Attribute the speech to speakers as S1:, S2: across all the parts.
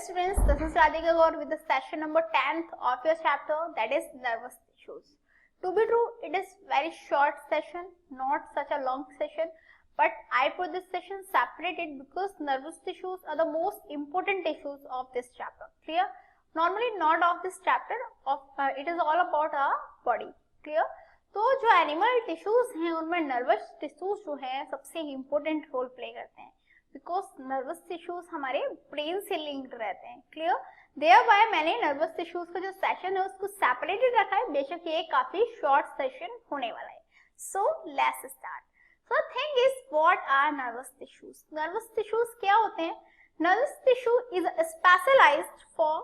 S1: students, this is Radhika Gaur with the session number 10th of your chapter, that is nervous tissues. To be true, it is very short session, not such a long session, but I put this session separated because nervous tissues are the most important tissues of this chapter. Clear? Normally not of this chapter, it is all about our body. Clear? तो जो animal tissues हैं उनमें nervous tissues जो हैं सबसे important role play करते हैं, because nervous tissues हमारे ब्रेन से लिंक्ड रहते हैं. क्लियर? देयरबाय मैंने नर्वस टिश्यूज का जो सेशन है उसको सेपरेटेड रखा है, बेशक ये काफी शॉर्ट सेशन होने वाला है. So let's start. So thing is what are nervous tissues. Nervous tissues क्या होते हैं? Nervous tissue is specialised for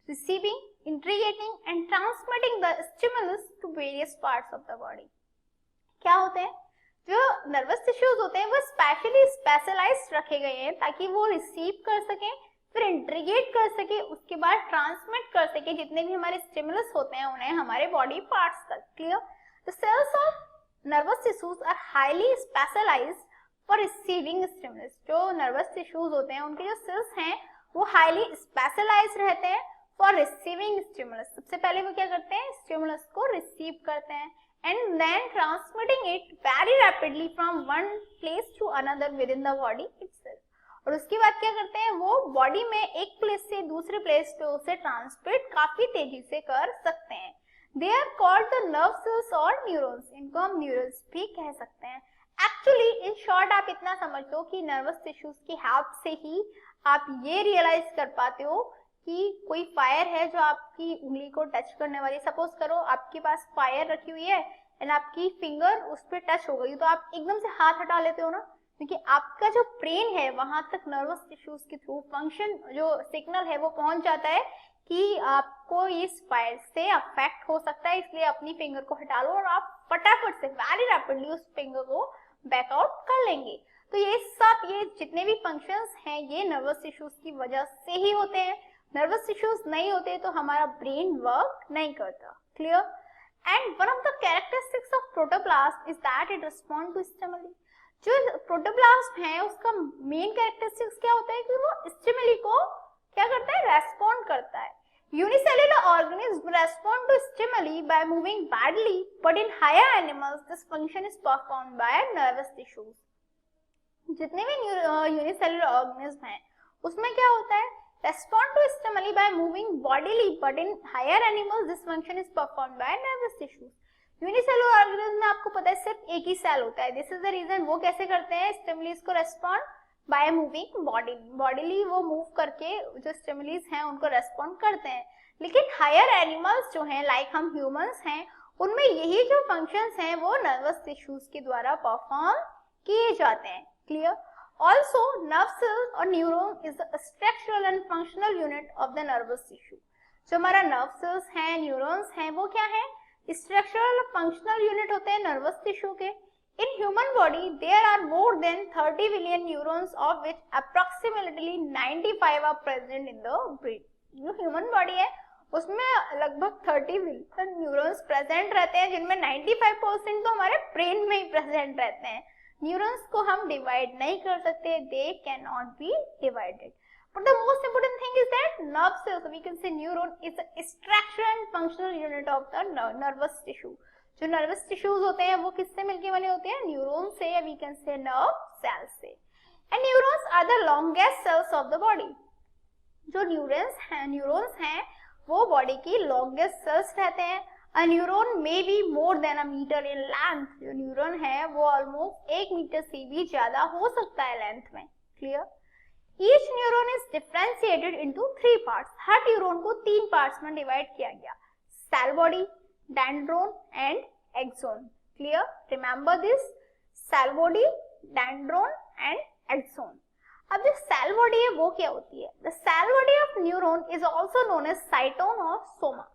S1: receiving, integrating and transmitting the stimulus to various parts of the body. क्या होते हैं? जो नर्वस टिश्यूज होते हैं वो स्पेशली स्पेशलाइज्ड रखे गए हैं ताकि वो रिसीव कर सकें, फिर इंटीग्रेट कर सके, उसके बाद ट्रांसमिट कर सके जितने भी हमारे स्टिमुलस होते हैं उन्हें हमारे बॉडी पार्ट्स तक. Clear? The cells of nervous tissues are highly specialised for receiving stimulus. जो नर्वस टिश्यूज होते हैं उनके जो सेल्स हैं वो हाईली स्पेशलाइज्ड रहते हैं फॉर रिसीविंग स्टिमुलस. सबसे पहले वो क्या करते हैं? स्टिमुलस को रिसीव करते हैं and then transmitting it very rapidly from one place to another within the body itself. और उसके बाद क्या करते हैं? वो बॉडी में एक प्लेस से दूसरे प्लेस पे उसे ट्रांसमिट काफी तेजी से कर सकते हैं. They are called the nerve cells और न्यूरॉन्स. इनको हम न्यूरॉन्स भी कह सकते हैं. एक्चुअली इन शॉर्ट आप इतना समझ लो कि नर्वस टिश्यूज की हेल्प से ही आप ये रियलाइज कर पाते हो कि कोई फायर है जो आपकी उंगली को टच करने वाली. सपोज करो आपके पास फायर रखी हुई है एंड आपकी फिंगर उस पर टच हो गई तो आप एकदम से हाथ हटा लेते हो ना, क्योंकि आपका जो ब्रेन है वहां तक नर्वस टिश्यूज के थ्रू फंक्शन जो सिग्नल है वो पहुंच जाता है कि आपको इस फायर से अफेक्ट हो सकता है, इसलिए अपनी फिंगर को हटा लो और आप फटाफट से वेरी रैपिडली उस फिंगर को बैकआउट कर लेंगे. तो ये सब ये जितने भी फंक्शंस हैं ये नर्वस टिश्यूज की वजह से ही होते हैं. नर्वस टिश्यूज नहीं होते तो हमारा ब्रेन वर्क नहीं करता. Clear? And one of the characteristics of protoplasm is that it respond to stimuli. जो प्रोटोप्लाज्म है उसका मेन कैरेक्टरिस्टिक्स क्या होता है कि वो स्टिमुली को क्या करता है? रेस्पॉन्ड करता है. Unicellular organism respond to stimuli by moving badly, but in higher animals this function is performed by nervous tissues. जितने भी यूनिसेल्युलर ऑर्गेनिज्म हैं उसमें क्या होता है? Respond to stimuli by moving bodily, but in higher animals this function is performed by nervous tissues. Unicellular organism में आपको पता है सिर्फ एक ही सेल होता है. This is the reason वो कैसे करते हैं स्टिमुलीज को respond? By moving bodily. Bodily वो मूव करके जो स्टिमुलीज हैं उनको रेस्पॉन्ड करते हैं. लेकिन हायर एनिमल्स जो हैं लाइक हम ह्यूमंस हैं उनमें यही जो फंक्शंस हैं वो नर्वस टिश्यूज के द्वारा परफॉर्म किए जाते हैं. Clear? Also, nerve cells or neuron is the structural and functional unit of the nervous tissue. जो हमारा nerve cells हैं, neurons हैं, वो क्या है? Structural और functional unit होते हैं nervous tissue के. In human body, there are more than 30 billion neurons, of which approximately 95 are present in the brain. जो human body है, उसमें लगभग 30 billion neurons present रहते हैं, जिनमें 95% तो हमारे brain में ही present रहते हैं. न्यूरॉन्स को हम डिवाइड नहीं कर सकते, they can not be divided. But the most important thing is that nerve cells, we can say neuron is the structure and functional unit of the nervous tissue. जो nervous tissues होते हैं वो किससे मिलके बने होते हैं? न्यूरॉन से, या we can say nerve cells से. And neurons are the longest cells of the body. जो न्यूरॉन्स हैं वो बॉडी की लॉन्गेस्ट सेल्स रहते हैं. A neuron may be more than a meter in length. जो न्यूरॉन है वो ऑलमोस्ट 1 मीटर से भी ज्यादा हो सकता है लेंथ में. Clear? Each neuron is differentiated into 3 parts. हर न्यूरॉन को 3 पार्ट्स में डिवाइड किया गया. Cell body, dendron and axon. Clear? Remember this. Cell body, dendron and axon. अब जो सेल बॉडी है वो क्या होती है? The cell body of neuron is also known as cytone or soma.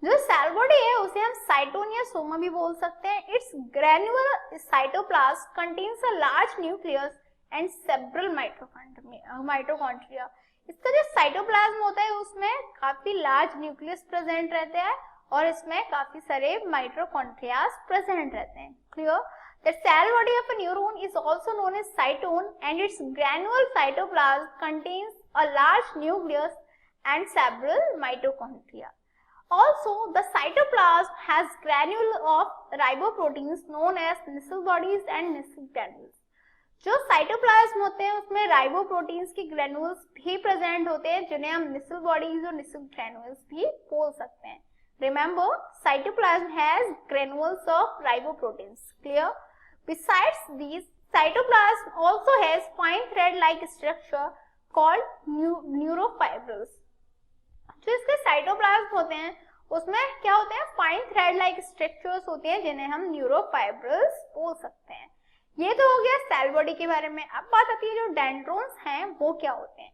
S1: जो सेल बॉडी है उसे हम साइटोन या सोमा भी बोल सकते हैं. It's granular cytoplasm contains a large nucleus and several mitochondria. इसका जो साइटोप्लाज्म होता है उसमें काफी लार्ज न्यूक्लियस प्रेजेंट रहते हैं और इसमें काफी सारे माइटोकॉन्ड्रियास प्रेजेंट रहते हैं. Clear? The cell body of a neuron is also known as cytone and its granule cytoplasm contains a large nucleus and several mitochondria. Also, the cytoplasm has granules of riboproteins known as Nissl bodies and Nissl granules. जो cytoplasm होते हैं उसमें राइबोप्रोटीन्स की granules भी present होते हैं जिन्हें हम Nissl bodies और Nissl granules भी बोल सकते हैं. Remember, cytoplasm has granules of riboproteins. Clear? Besides these, cytoplasm also has fine thread-like structure called neurofibrils. जो इसके साइटोप्लाज्म होते हैं उसमें क्या होते हैं, फाइन थ्रेड लाइक स्ट्रक्चर्स होते हैं जिन्हें हम न्यूरोफाइब्रल्स बोल सकते हैं. ये तो हो गया सेल बॉडी के बारे में. अब बात आती है जो डेंड्रोन्स हैं वो क्या होते हैं.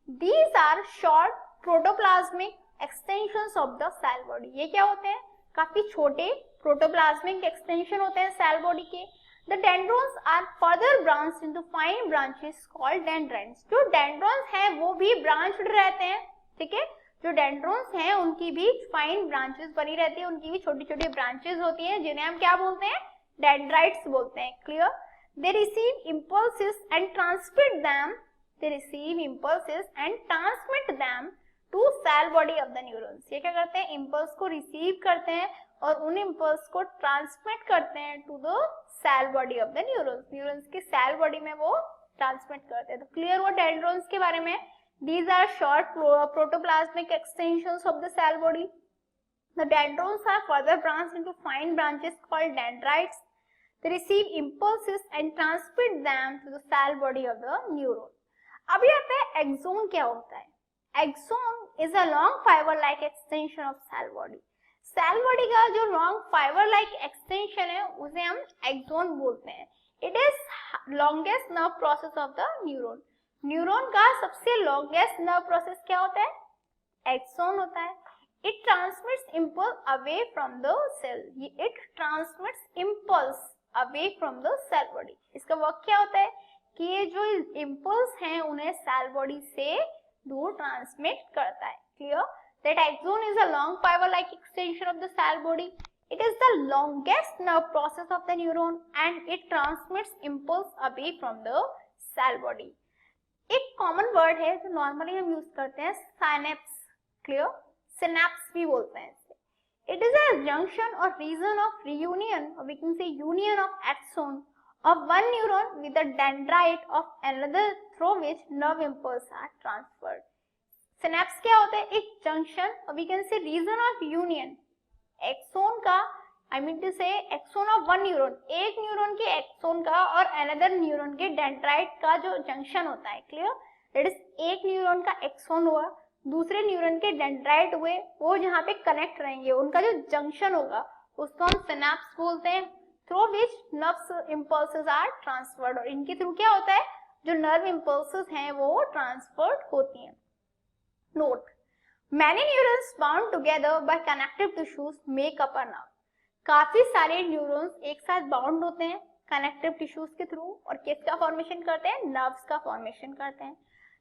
S1: These are short protoplasmic extensions of the cell body. ये क्या होते हैं, काफी छोटे प्रोटोप्लाज्मिक एक्सटेंशन होते हैं सेल बॉडी के. The dendrons are further branched into fine branches called dendrites. जो dendrons हैं वो भी branched रहते हैं, ठीक है. जो dendrons हैं उनकी भी fine branches बनी रहती है, उनकी भी छोटी छोटी branches होती हैं जिन्हें हम क्या बोलते हैं, dendrites बोलते हैं. Clear? They receive impulses and transmit them. They receive impulses and transmit them to cell body of the neurons. ये क्या करते हैं, impulse को receive करते हैं और उन impulse को transmit करते हैं to the cell body of the neurons. Neurons की cell body में वो transmit करते हैं. तो clear हुआ dendrons के बारे में. These are short protoplasmic extensions of the cell body. The dendrons are further branched into fine branches called dendrites. They receive impulses and transmit them to the cell body of the neuron. अभी आता है axon क्या होता है. Axon is a long fiber-like extension of cell body. Cell body का जो long fibre like extension है उसे हम एक्सोन बोलते हैं. It is longest nerve process of the neuron. Neuron का सबसे लॉन्गेस्ट नर्व प्रोसेस क्या होता है, एक्सोन होता है. It transmits impulse away from the cell. It transmits impulse away from the cell body. इसका वर्क क्या होता है कि ये जो इम्पल्स हैं उन्हें सेल बॉडी से दूर ट्रांसमिट करता है. Clear? That axon is a long fiber-like extension of the cell body. It is the longest nerve process of the neuron and it transmits impulse away from the cell body. एक common word है जो normally हम use करते हैं, synapse. Clear? Synapse भी बोलते हैं इसे. It is a junction or region of reunion, or we can say union of axon of one neuron with the dendrite of another through which nerve impulses are transferred. Synapse क्या होता है, एक junction और we can say region of union. Axon का I mean to say axon of one neuron, एक neuron के axon का और अनदर न्यूरॉन के डेंड्राइट का जो जंक्शन होता है. क्लियर? दैट इज एक न्यूरॉन का एक्सोन हुआ, दूसरे न्यूरॉन के डेंड्राइट हुए, वो जहाँ पे कनेक्ट रहेंगे उनका जो जंक्शन होगा उसको हम सिनेप्स बोलते हैं. Through which nerve impulses are transferred. और इनके थ्रू क्या होता है, जो नर्व इम्पल्सेस हैं वो ट्रांसफर्ड होती हैं. Note: many neurons bound together by connective tissues make up a nerve. काफी सारे न्यूरॉन्स एक साथ बाउंड होते हैं कनेक्टिव टिश्यूज के थ्रू और किसका फॉर्मेशन करते हैं, नर्व्स का फॉर्मेशन करते हैं.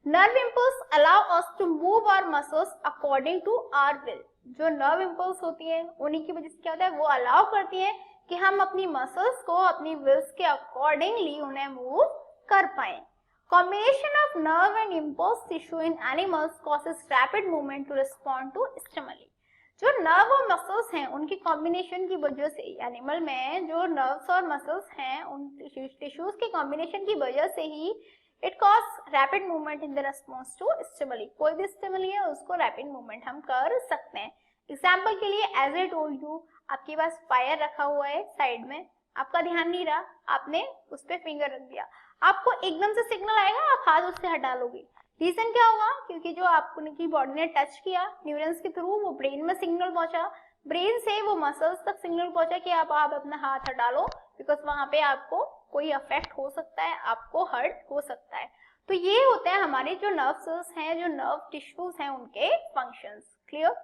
S1: Nerve impulse allow us to move our muscles according to our will. जो नर्व इम्पल्स होती है उन्हीं की वजह से क्या होता है, वो अलाउ करती है कि हम अपनी मसल्स को अपनी विल्स के अकॉर्डिंगली उन्हें मूव कर पाए. Combination of nerve and impulse tissue in animals causes rapid movement to respond to stimuli. जो नर्व और मसल्स हैं उनकी कॉम्बिनेशन की वजह से एनिमल में जो नर्व्स और मसल्स हैं उन टिश्यूज के कॉम्बिनेशन की वजह से ही it cause rapid movement in the response to stimuli. कोई भी स्टिमुली है उसको रैपिड मूवमेंट हम कर सकते हैं. एग्जाम्पल के लिए एज आई टोल्ड यू, आपके पास फायर रखा हुआ है साइड में, आपका ध्यान नहीं रहा, आपने उस पर फिंगर रख दिया, आपको एकदम से सिग्नल आएगा, आप हाथ उससे हटा लोगे. रीजन क्या होगा, क्योंकि जो आपकी बॉडी ने टच किया न्यूरॉन्स के थ्रू वो ब्रेन में सिग्नल पहुंचा, ब्रेन से वो मसल्स तक सिग्नल पहुंचा कि आप अपना हाथ हटा लो, बिकॉज वहां पे आपको कोई अफेक्ट हो सकता है, आपको हर्ट हो सकता है. तो ये होते हैं हमारे जो नर्व सेल्स हैं, जो नर्व टिश्यूज हैं, उनके फंक्शंस. क्लियर?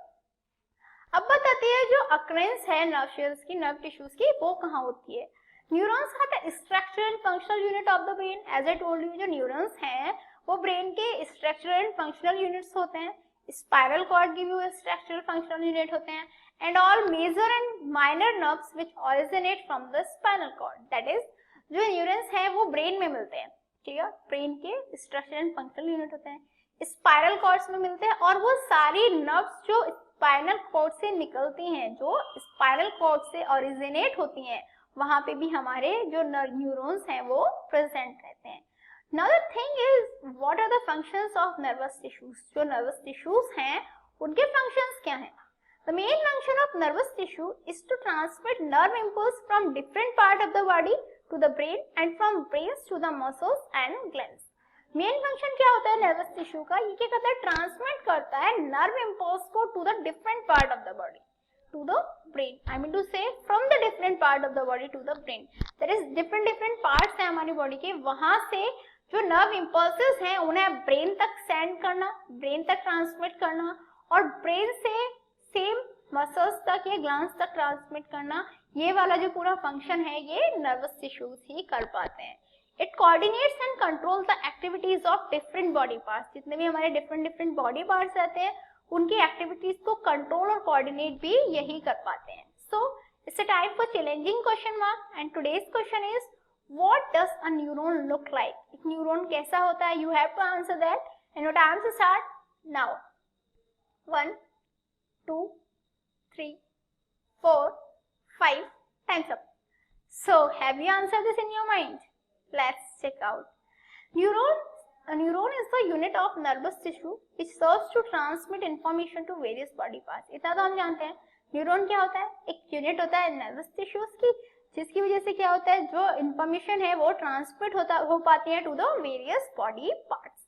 S1: अब बताते हैं जो अक्रेंस है नर्व सेल्स की, नर्व टिश्यूज की, वो कहाँ होती है. Neurons are the structural and functional unit of the brain. As I told you, जो न्यूरॉन्स हैं वो ब्रेन के स्ट्रक्चरल एंड फंक्शनल यूनिट्स होते हैं. स्पाइरल कॉर्ड की भी स्ट्रक्चरल फंक्शनल यूनिट होते हैं. And all major and minor nerves which originate from the spinal cord. That is जो न्यूरॉन्स हैं वो ब्रेन में मिलते हैं. ठीक है, ब्रेन के स्ट्रक्चरल एंड फंक्शनल यूनिट होते हैं. स्पाइनल कॉर्ड्स में मिलते हैं, और वो सारी नर्व्स जो स्पाइनल कॉर्ड से निकलती हैं, जो स्पाइनल कॉर्ड से ओरिजिनेट होती हैं, वहां पे भी हमारे जो न्यूरॉन्स हैं वो प्रेजेंट रहते हैं। Now the thing is what are the functions of nervous tissues. जो नर्वस टिश्यूज हैं उनके फंक्शंस क्या हैं? The main function of nervous tissue is to transmit nerve impulse from different part of the body to the brain and from brains to the muscles and glands. Main function क्या होता है nervous tissue का? ये क्या करता है? Transmit करता है नर्व इम्पल्स को to the different part of the body to the brain. I mean to say from the different part of the body to the brain. That is different parts हैं हमारी body के, वहां से जो nerve impulses हैं उन्हें brain तक send करना, ब्रेन तक ट्रांसमिट करना, और ब्रेन से सेम मसल्स तक या ग्लैंड्स तक ट्रांसमिट करना। ये वाला जो पूरा फंक्शन है ये नर्वस टिश्यूज ही कर पाते हैं। It coordinates and controls the activities of different body parts. जितने भी हमारे डिफरेंट बॉडी पार्ट्स रहते हैं उनकी एक्टिविटीज को कंट्रोल और कोऑर्डिनेट भी यही कर पाते हैं। So it's a time for challenging question mark and today's question is what does a neuron look like. एक न्यूरॉन कैसा होता है? You have to answer that and your answer start now. 1 2 3 4 5 times up. So have you answered this in your mind? Let's check out. A neuron is the unit of nervous tissue which serves to transmit information to various body parts. इतना तो हम जानते हैं। Neuron क्या होता है? एक unit होता है नर्वस टिश्यूज की, जिसकी वजह से क्या होता है, जो इंफॉर्मेशन है वो ट्रांसमिट हो पाती है to the various body parts.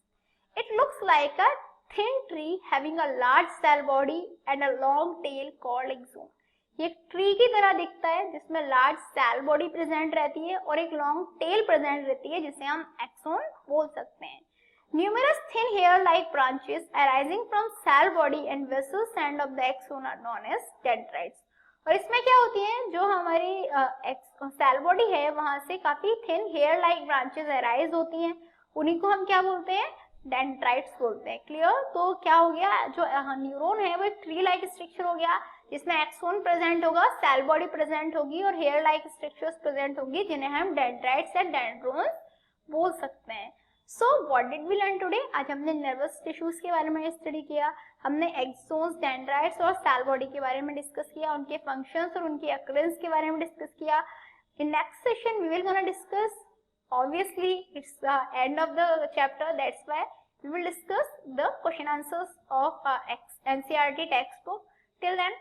S1: It looks like a thin tree having a large cell body and a long tail called axon. ये ट्री की तरह दिखता है जिसमें लार्ज सेल बॉडी प्रेजेंट रहती है और एक लॉन्ग टेल प्रेजेंट रहती है जिसे हम एक्सोन बोल सकते हैं। Numerous thin hair-like branches arising from cell body and vessels end of the axon are known as dendrites. और इसमें क्या होती है, जो हमारी सेल बॉडी है वहां से काफी thin hair like branches arise होती हैं, उन्हीं को हम क्या बोलते हैं? डेंड्राइट्स बोलते हैं। क्लियर? तो क्या हो गया, जो न्यूरॉन है वो एक ट्री लाइक स्ट्रक्चर हो गया जिसमें एक्सोन प्रेजेंट होगा, सेल बॉडी प्रेजेंट होगी और हेयर लाइक स्ट्रक्चर्स प्रेजेंट होगी जिन्हें हम डेंड्राइट्स या डेंड्रोन्स बोल सकते हैं। So what did we learn today? आज हमने नर्वस टिश्यूज के बारे में स्टडी किया, हमने एक्सोन्स, डेंड्राइट्स और सेल बॉडी के बारे में डिस्कस किया, उनके फंक्शंस और उनकी अकरेंस के बारे में डिस्कस किया। In next session we will gonna discuss, obviously it's the end of the chapter, that's why we will discuss the question answers of NCERT textbook. Till then